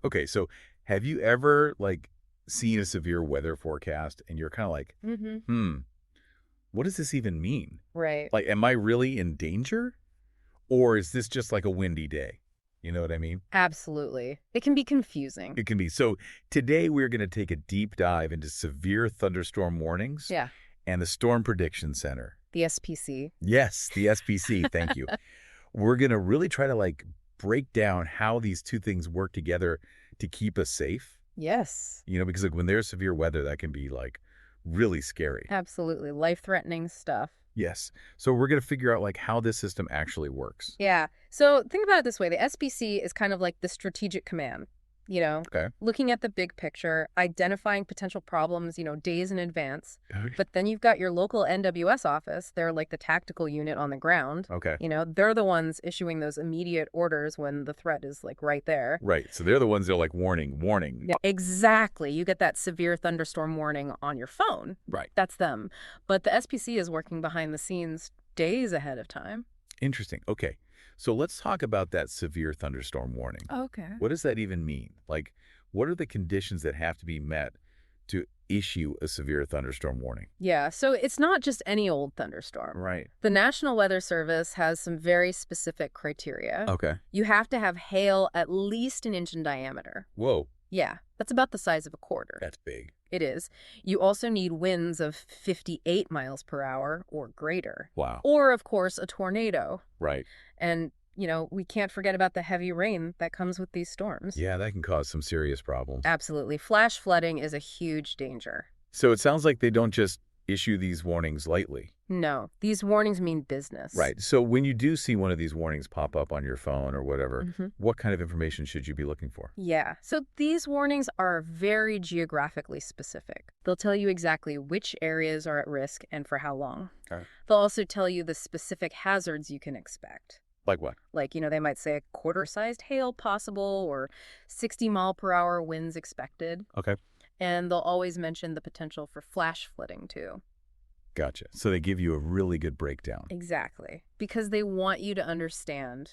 Okay, so have you ever, like, seen a severe weather forecast and you're kind of like, Mm-hmm. what does this even mean? Right. Like, am I really in danger? Or is this just like a windy day? You know what I mean? Absolutely. It can be confusing. It can be. So today we're going to take a deep dive into severe thunderstorm warnings Yeah. and the Storm Prediction Center. The SPC. Yes, the SPC. Thank you. We're going to really try to like break down how these two things work together to keep us safe. Yes. Because like when there's severe weather, that can be like really scary. Absolutely. Life-threatening stuff. Yes. So we're going to figure out like how this system actually works. Yeah. So think about it this way. The SPC is kind of like the strategic command, Okay. looking at the big picture, identifying potential problems, days in advance. Okay. But then you've got your local NWS office. They're like the tactical unit on the ground. Okay. They're the ones issuing those immediate orders when the threat is like right there. Right. So they're the ones that are like warning, warning. Yeah, exactly. You get that severe thunderstorm warning on your phone. Right. That's them. But the SPC is working behind the scenes days ahead of time. Interesting. Okay. So let's talk about that severe thunderstorm warning. Okay. What does that even mean? Like, what are the conditions that have to be met to issue a severe thunderstorm warning? Yeah, so it's not just any old thunderstorm. Right. The National Weather Service has some very specific criteria. Okay. You have to have hail at least an inch in diameter. Whoa. Yeah, that's about the size of a quarter. That's big. It is. You also need winds of 58 miles per hour or greater. Wow. Or, of course, a tornado. Right. And, we can't forget about the heavy rain that comes with these storms. Yeah, that can cause some serious problems. Absolutely. Flash flooding is a huge danger. So it sounds like they don't just issue these warnings lightly. No, these warnings mean business. Right. So when you do see one of these warnings pop up on your phone or whatever, Mm-hmm. what kind of information should you be looking for? Yeah, so these warnings are very geographically specific. They'll tell you exactly which areas are at risk and for how long. Okay. They'll also tell you the specific hazards you can expect. Like what? Like, they might say a quarter-sized hail possible or 60-mile-per-hour winds expected. Okay. And they'll always mention the potential for flash flooding, too. Gotcha. So they give you a really good breakdown. Exactly. Because they want you to understand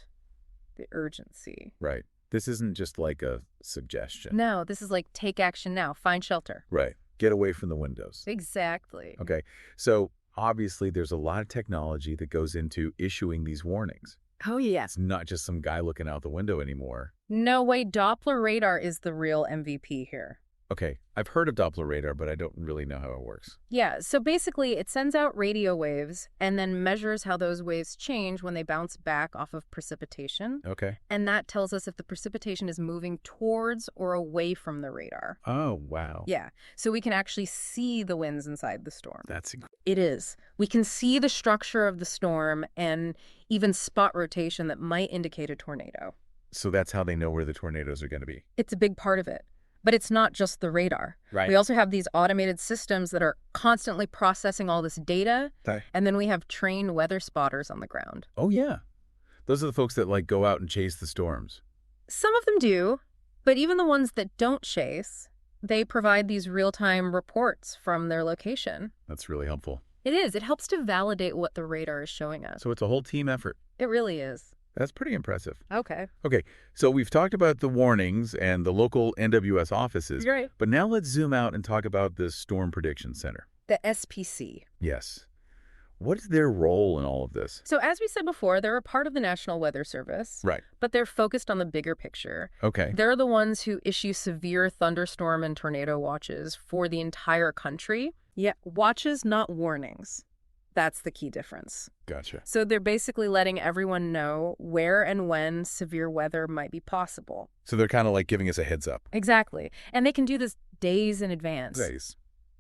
the urgency. Right. This isn't just like a suggestion. No, this is like take action now, find shelter. Right. Get away from the windows. Exactly. Okay. So obviously there's a lot of technology that goes into issuing these warnings. Oh, yes. It's not just some guy looking out the window anymore. No way, Doppler radar is the real MVP here. Okay. I've heard of Doppler radar, but I don't really know how it works. Yeah, so basically it sends out radio waves and then measures how those waves change when they bounce back off of precipitation. Okay. And that tells us if the precipitation is moving towards or away from the radar. Oh, wow. Yeah, so we can actually see the winds inside the storm. That's incredible. It is. We can see the structure of the storm and even spot rotation that might indicate a tornado. So that's how they know where the tornadoes are going to be. It's a big part of it. But it's not just the radar. Right. We also have these automated systems that are constantly processing all this data. Okay. And then we have trained weather spotters on the ground. Oh, yeah. Those are the folks that like go out and chase the storms. Some of them do, but even the ones that don't chase, they provide these real-time reports from their location. That's really helpful. It is. It helps to validate what the radar is showing us. So it's a whole team effort. It really is. That's pretty impressive. Okay. Okay, so we've talked about the warnings and the local NWS offices, Right. but now let's zoom out and talk about the Storm Prediction Center. The SPC. Yes. What is their role in all of this? So as we said before, they're a part of the National Weather Service. Right. But they're focused on the bigger picture. Okay. They're the ones who issue severe thunderstorm and tornado watches for the entire country. Yeah, watches, not warnings. That's the key difference. Gotcha. So they're basically letting everyone know where and when severe weather might be possible. So they're kind of like giving us a heads up. Exactly. And they can do this days in advance. Days.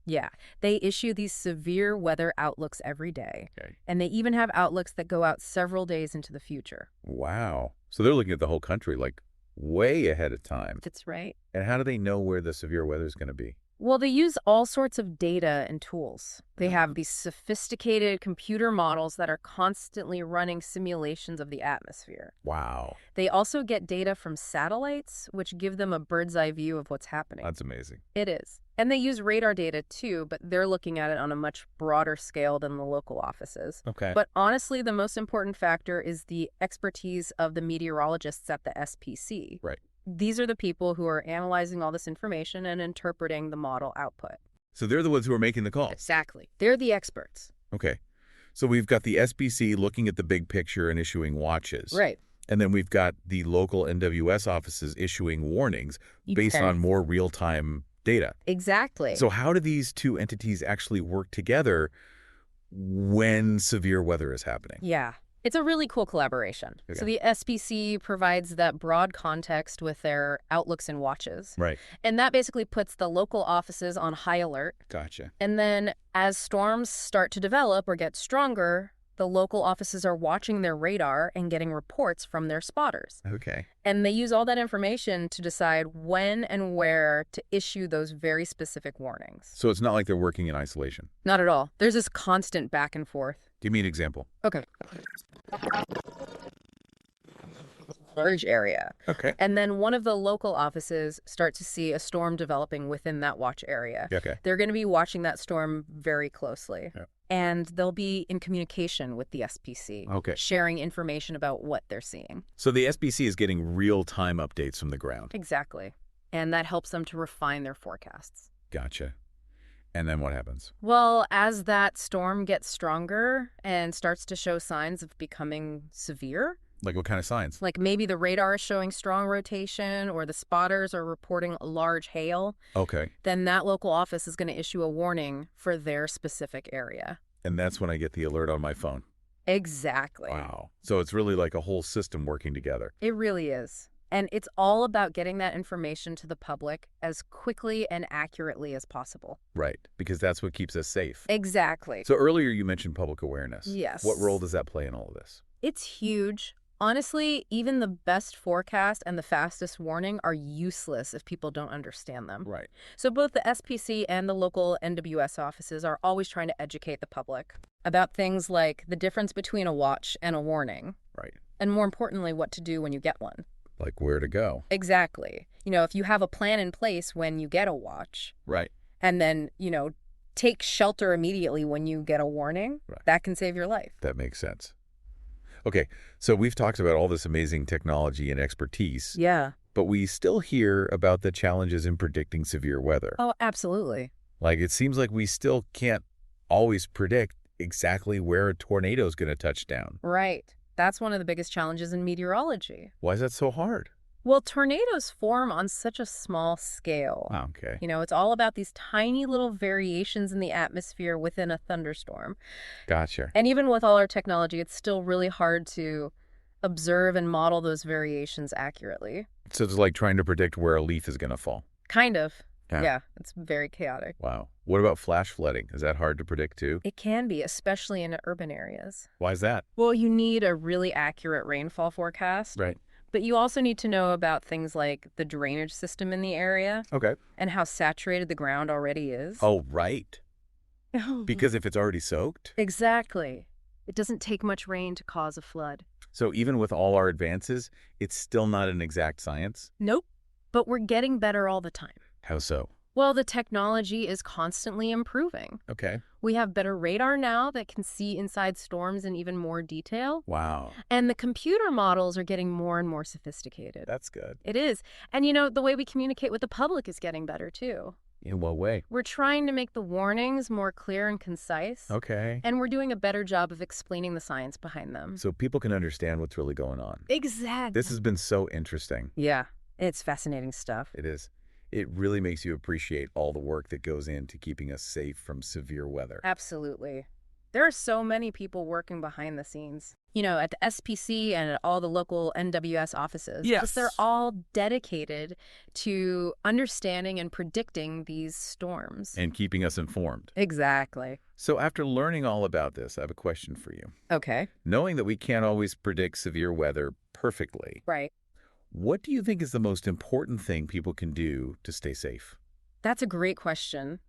Yeah. They issue these severe weather outlooks every day. Okay. And they even have outlooks that go out several days into the future. Wow. So they're looking at the whole country like way ahead of time. That's right. And how do they know where the severe weather is going to be? Well, they use all sorts of data and tools. They have these sophisticated computer models that are constantly running simulations of the atmosphere. Wow. They also get data from satellites, which give them a bird's eye view of what's happening. That's amazing. It is. And they use radar data too, but they're looking at it on a much broader scale than the local offices. Okay. But honestly, the most important factor is the expertise of the meteorologists at the SPC. Right. These are the people who are analyzing all this information and interpreting the model output. So they're the ones who are making the calls. Exactly. They're the experts. Okay. So we've got the SBC looking at the big picture and issuing watches. Right. And then we've got the local NWS offices issuing warnings based on more real-time data. Exactly. So how do these two entities actually work together when severe weather is happening? Yeah. It's a really cool collaboration. Okay. So the SBC provides that broad context with their outlooks and watches. Right. And that basically puts the local offices on high alert. Gotcha. And then as storms start to develop or get stronger, the local offices are watching their radar and getting reports from their spotters. Okay. And they use all that information to decide when and where to issue those very specific warnings. So it's not like they're working in isolation. Not at all. There's this constant back and forth. Give me an example. Okay. Large area. Okay. And then one of the local offices start to see a storm developing within that watch area. Okay. They're going to be watching that storm very closely. Yep. And they'll be in communication with the SPC, Okay. sharing information about what they're seeing. So the SBC is getting real-time updates from the ground. Exactly. And that helps them to refine their forecasts. Gotcha. And then what happens? Well, as that storm gets stronger and starts to show signs of becoming severe, Like what kind of signs? like maybe the radar is showing strong rotation or the spotters are reporting large hail, Okay. then that local office is going to issue a warning for their specific area. And that's when I get the alert on my phone. Exactly. Wow. So it's really like a whole system working together. It really is. And it's all about getting that information to the public as quickly and accurately as possible. Right. Because that's what keeps us safe. Exactly. So earlier you mentioned public awareness. Yes. What role does that play in all of this? It's huge. Honestly, even the best forecast and the fastest warning are useless if people don't understand them. Right. So both the SPC and the local NWS offices are always trying to educate the public about things like the difference between a watch and a warning, Right. and more importantly, what to do when you get one. Like where to go. Exactly. If you have a plan in place when you get a watch, Right. and then, take shelter immediately when you get a warning, Right. that can save your life. That makes sense. Okay. So we've talked about all this amazing technology and expertise, Yeah. but we still hear about the challenges in predicting severe weather. Oh, absolutely. Like it seems like we still can't always predict exactly where a tornado is going to touch down. Right. That's one of the biggest challenges in meteorology. Why is that so hard? Well, tornadoes form on such a small scale. Oh, okay. It's all about these tiny little variations in the atmosphere within a thunderstorm. Gotcha. And even with all our technology, it's still really hard to observe and model those variations accurately. So it's like trying to predict where a leaf is going to fall. Kind of. Yeah. Yeah, it's very chaotic. Wow. What about flash flooding? Is that hard to predict too? It can be, especially in urban areas. Why is that? Well, you need a really accurate rainfall forecast. Right. But you also need to know about things like the drainage system in the area Okay. and how saturated the ground already is. Oh, right. Because if it's already soaked? Exactly. It doesn't take much rain to cause a flood. So even with all our advances, it's still not an exact science? Nope. But we're getting better all the time. How so? Well, the technology is constantly improving. Okay. We have better radar now that can see inside storms in even more detail. Wow. And the computer models are getting more and more sophisticated. That's good. It is. And the way we communicate with the public is getting better too. In what way? We're trying to make the warnings more clear and concise. Okay. And we're doing a better job of explaining the science behind them. So people can understand what's really going on. Exactly. This has been so interesting. Yeah, it's fascinating stuff. It is. It really makes you appreciate all the work that goes into keeping us safe from severe weather. Absolutely. There are so many people working behind the scenes, at the SPC and at all the local NWS offices. Yes. Because they're all dedicated to understanding and predicting these storms. And keeping us informed. Exactly. So after learning all about this, I have a question for you. Okay. Knowing that we can't always predict severe weather perfectly, Right. what do you think is the most important thing people can do to stay safe? That's a great question.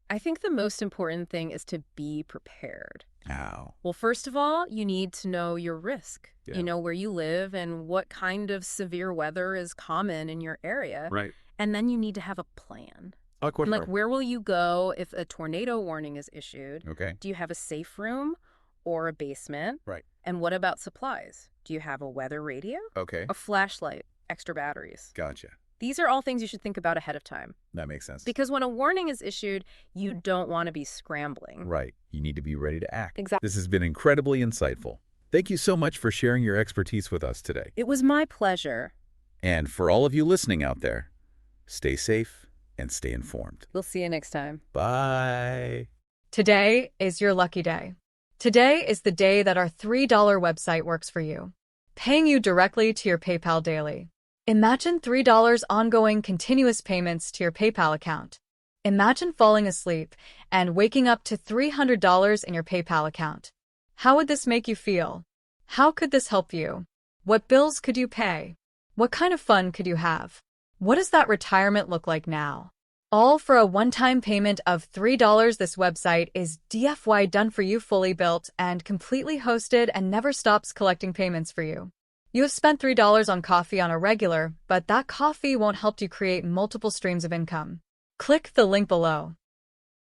I think the most important thing is to be prepared. How? Well, first of all, you need to know your risk. Yeah. You know where you live and what kind of severe weather is common in your area. Right. And then you need to have a plan. And, like, where will you go if a tornado warning is issued? Okay. Do you have a safe room or a basement? Right. And what about supplies? Do you have a weather radio? Okay. A flashlight? extra batteries. Gotcha. These are all things you should think about ahead of time. That makes sense. Because when a warning is issued, you don't want to be scrambling. Right. You need to be ready to act. Exactly. This has been incredibly insightful. Thank you so much for sharing your expertise with us today. It was my pleasure. And for all of you listening out there, stay safe and stay informed. We'll see you next time. Bye. Today is your lucky day. Today is the day that our $3 website works for you, paying you directly to your PayPal daily. Imagine $3 ongoing continuous payments to your PayPal account. Imagine falling asleep and waking up to $300 in your PayPal account. How would this make you feel? How could this help you? What bills could you pay? What kind of fun could you have? What does that retirement look like now? All for a one-time payment of $3. This website is DFY done for you, fully built and completely hosted, and never stops collecting payments for you. You have spent $3 on coffee on a regular, but that coffee won't help you create multiple streams of income. Click the link below.